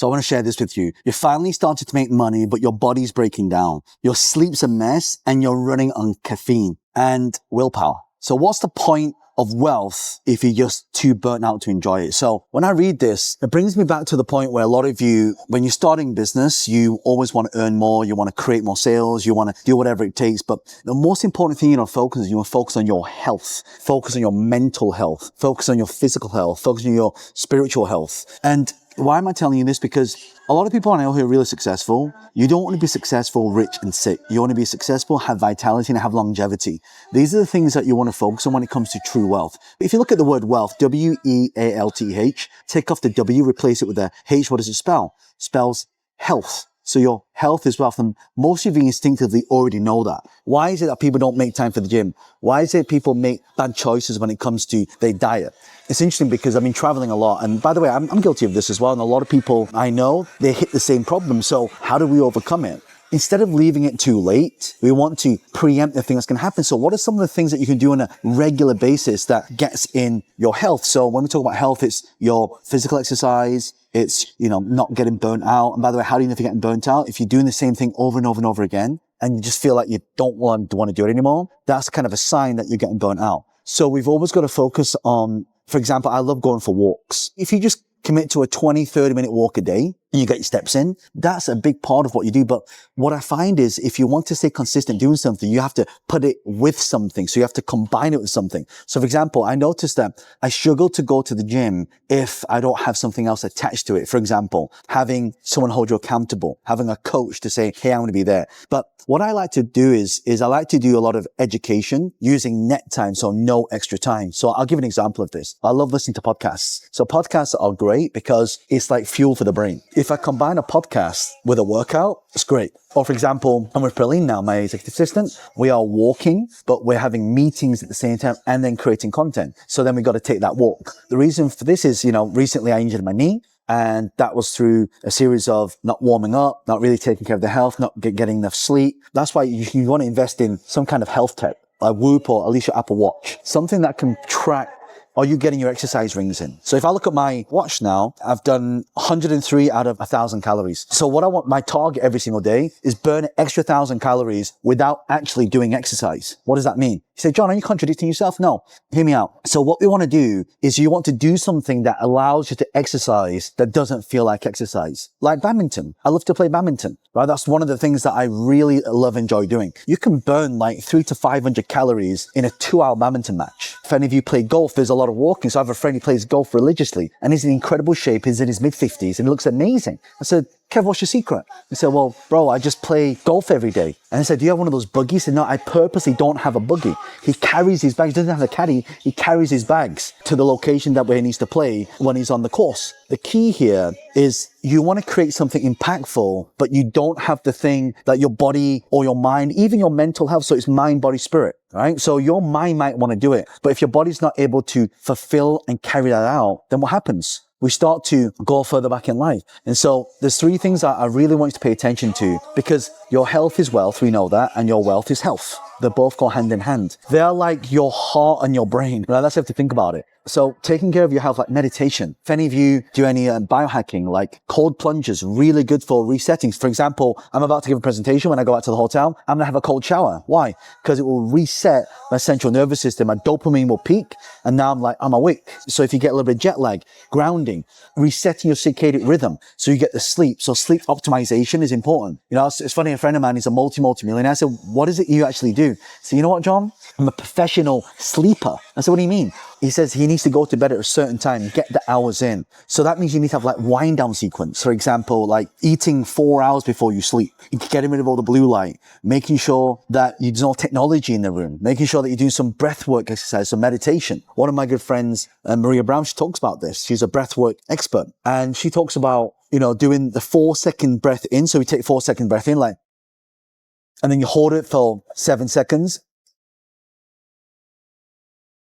So I want to share this with you. You're finally starting to make money, but your body's breaking down. Your sleep's a mess and you're running on caffeine and willpower. So what's the point of wealth if you're just too burnt out to enjoy it? So when I read this, it brings me back to the point where a lot of you, when you're starting business, you always want to earn more, you want to create more sales, you want to do whatever it takes. But the most important thing you want to focus on your health, focus on your mental health, focus on your physical health, focus on your spiritual health. And why am I telling you this? Because a lot of people I know who are really successful, you don't want to be successful, rich and sick. You want to be successful, have vitality and have longevity. These are the things that you want to focus on when it comes to true wealth. If you look at the word wealth, W-E-A-L-T-H, take off the W, replace it with a H, what does it spell? It spells health. So your health is wealth, and most of you instinctively already know that. Why is it that people don't make time for the gym? Why is it people make bad choices when it comes to their diet? It's interesting because I've been traveling a lot, and by the way, I'm guilty of this as well, and a lot of people I know, they hit the same problem. So how do we overcome it? Instead of leaving it too late, we want to preempt the thing that's going to happen. So what are some of the things that you can do on a regular basis that gets in your health? So when we talk about health, it's your physical exercise, it's, not getting burnt out. And by the way, how do you know if you're getting burnt out? If you're doing the same thing over and over and over again, and you just feel like you don't want to do it anymore, that's kind of a sign that you're getting burnt out. So we've always got to focus on, for example, I love going for walks. If you just commit to a 20, 30-minute walk a day, and you get your steps in, that's a big part of what you do. But what I find is if you want to stay consistent doing something, you have to put it with something. So you have to combine it with something. So for example, I noticed that I struggle to go to the gym if I don't have something else attached to it. For example, having someone hold you accountable, having a coach to say, hey, I'm going to be there. But what I like to do is I like to do a lot of education using net time, so no extra time. So I'll give an example of this. I love listening to podcasts. So podcasts are great because it's like fuel for the brain. If I combine a podcast with a workout, it's great. Or for example, I'm with Praline now, my executive assistant. We are walking, but we're having meetings at the same time and then creating content. So then we got to take that walk. The reason for this is, recently I injured my knee. And that was through a series of not warming up, not really taking care of the health, not getting enough sleep. That's why you want to invest in some kind of health tech, like Whoop or at least your Apple Watch. Something that can track, are you getting your exercise rings in? So if I look at my watch now, I've done 103 out of 1,000 calories. So what I want my target every single day is burn an extra 1,000 calories without actually doing exercise. What does that mean? You say, John, are you contradicting yourself? No, hear me out. So what we want to do is you want to do something that allows you to exercise that doesn't feel like exercise. Like badminton. I love to play badminton, right? That's one of the things that I really enjoy doing. You can burn like 300 to 500 calories in a 2-hour badminton match. If any of you play golf, there's a lot of walking. So I have a friend who plays golf religiously and he's in incredible shape. He's in his mid-50s and he looks amazing. I said, Kev, what's your secret? He said, well, bro, I just play golf every day. And I said, do you have one of those buggies? He said, no, I purposely don't have a buggy. He carries his bags, he doesn't have a caddy, he carries his bags to the location that where he needs to play when he's on the course. The key here is you want to create something impactful, but you don't have the thing that your body or your mind, even your mental health, so it's mind, body, spirit, right? So your mind might want to do it, but if your body's not able to fulfill and carry that out, then what happens? We start to go further back in life. And so there's 3 things that I really want you to pay attention to, because your health is wealth, we know that, and your wealth is health. They both go hand in hand. They're like your heart and your brain. Right? That's how you have to think about it. So taking care of your health, like meditation. If any of you do any biohacking, like cold plunges, really good for resetting. For example, I'm about to give a presentation. When I go out to the hotel, I'm going to have a cold shower. Why? Because it will reset my central nervous system. My dopamine will peak. And now I'm awake. So if you get a little bit of jet lag, grounding, resetting your circadian rhythm. So you get the sleep. So sleep optimization is important. It's funny. A friend of mine is a multi-millionaire. I said, what is it you actually do? So you know what, John? I'm a professional sleeper. I said, what do you mean? He says he needs to go to bed at a certain time, get the hours in. So that means you need to have like wind down sequence. For example, like eating 4 hours before you sleep, getting rid of all the blue light, making sure that there's no technology in the room, making sure that you do some breath work exercise, some meditation. One of my good friends, Maria Brown, she talks about this. She's a breath work expert. And she talks about, doing the 4-second breath in. So we take 4-second breath in, and then you hold it for 7 seconds.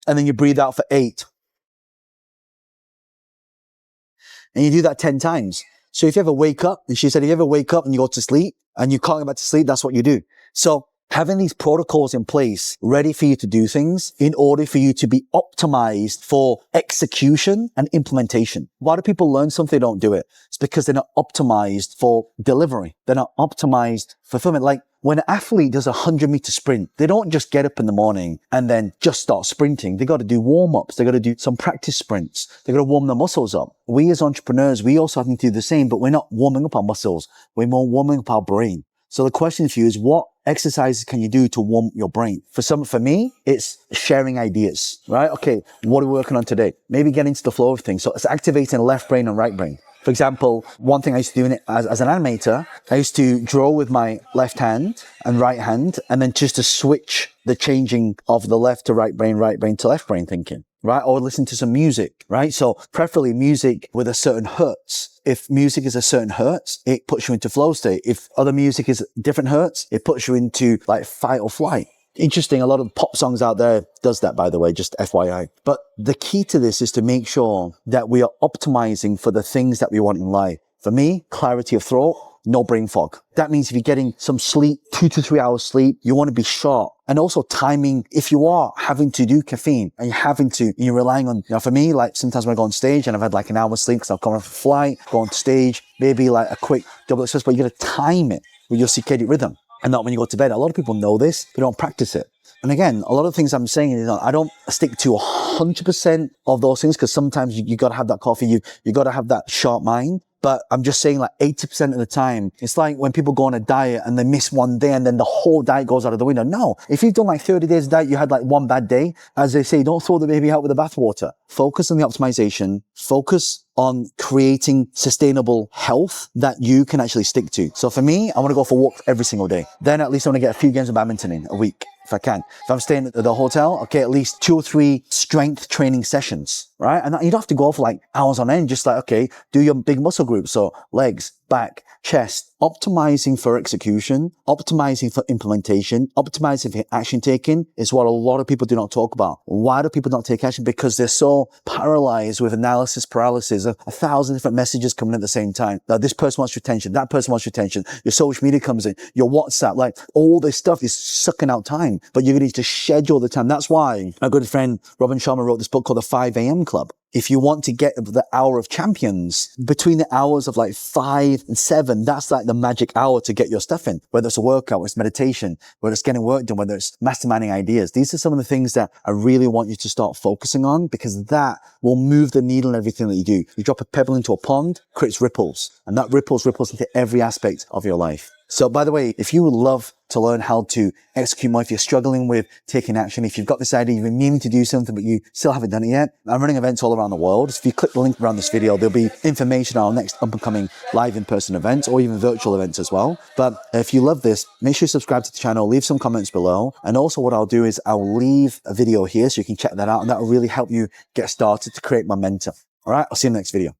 And then you breathe out for 8. And you do that 10 times. So if you ever wake up, and she said, if you ever wake up and you go to sleep and you can't get back to sleep, that's what you do. So having these protocols in place ready for you to do things in order for you to be optimized for execution and implementation. Why do people learn something they don't do it? It's because they're not optimized for delivery. They're not optimized for fulfillment. Like when an athlete does a 100-meter sprint, they don't just get up in the morning and then just start sprinting. They got to do warm-ups. They got to do some practice sprints. They got to warm their muscles up. We as entrepreneurs, we also have to do the same, but we're not warming up our muscles. We're more warming up our brain. So the question for you is, what exercises can you do to warm your brain? For me, it's sharing ideas, right? Okay, what are we working on today? Maybe get into the flow of things. So it's activating left brain and right brain. For example, one thing I used to do in it as an animator, I used to draw with my left hand and right hand, and then just to switch the changing of the left to right brain to left brain thinking, right? Or listen to some music, right? So preferably music with a certain hertz. If music is a certain hertz, it puts you into flow state. If other music is different hertz, it puts you into like fight or flight. Interesting. A lot of pop songs out there does that, by the way, just FYI. But the key to this is to make sure that we are optimizing for the things that we want in life. For me, clarity of thought, no brain fog. That means if you're getting some sleep, 2 to 3 hours sleep, you want to be sharp. And also timing, if you are having to do caffeine and you're relying on, for me, like sometimes when I go on stage and I've had like an hour's sleep because I've come off a flight, go on stage, maybe like a quick double espresso, but you got to time it with your circadian rhythm. And not when you go to bed. A lot of people know this, they don't practice it. And again, a lot of things I'm saying is I don't stick to 100% of those things because sometimes you got to have that coffee, you got to have that sharp mind. But I'm just saying like 80% of the time, it's like when people go on a diet and they miss one day and then the whole diet goes out of the window. No, if you've done like 30 days of diet, you had like one bad day, as they say, don't throw the baby out with the bathwater. Focus on the optimization, focus on creating sustainable health that you can actually stick to. So for me, I want to go for walks every single day. Then at least I want to get a few games of badminton in a week, if I can. If I'm staying at the hotel, okay, at least 2 or 3 strength training sessions, right? And you don't have to go for like hours on end, just like, okay, do your big muscle groups. So legs, back, chest, optimizing for execution, optimizing for implementation, optimizing for action taking is what a lot of people do not talk about. Why do people not take action? Because they're so paralyzed with analysis paralysis of 1,000 different messages coming at the same time. Now, this person wants your attention, that person wants your attention, your social media comes in, your WhatsApp, like all this stuff is sucking out time, but you're going to need to schedule the time. That's why my good friend Robin Sharma wrote this book called The 5 a.m. Club. If you want to get the hour of champions, between the hours of like 5 and 7, that's like the magic hour to get your stuff in. Whether it's a workout, whether it's meditation, whether it's getting work done, whether it's masterminding ideas. These are some of the things that I really want you to start focusing on because that will move the needle in everything that you do. You drop a pebble into a pond, creates ripples, and that ripples into every aspect of your life. So by the way, if you would love to learn how to execute more, if you're struggling with taking action, if you've got this idea, you've been meaning to do something, but you still haven't done it yet, I'm running events all around the world. So if you click the link around this video, there'll be information on our next up-and-coming live in-person events or even virtual events as well. But if you love this, make sure you subscribe to the channel, leave some comments below. And also what I'll do is I'll leave a video here so you can check that out. And that will really help you get started to create momentum. All right, I'll see you in the next video.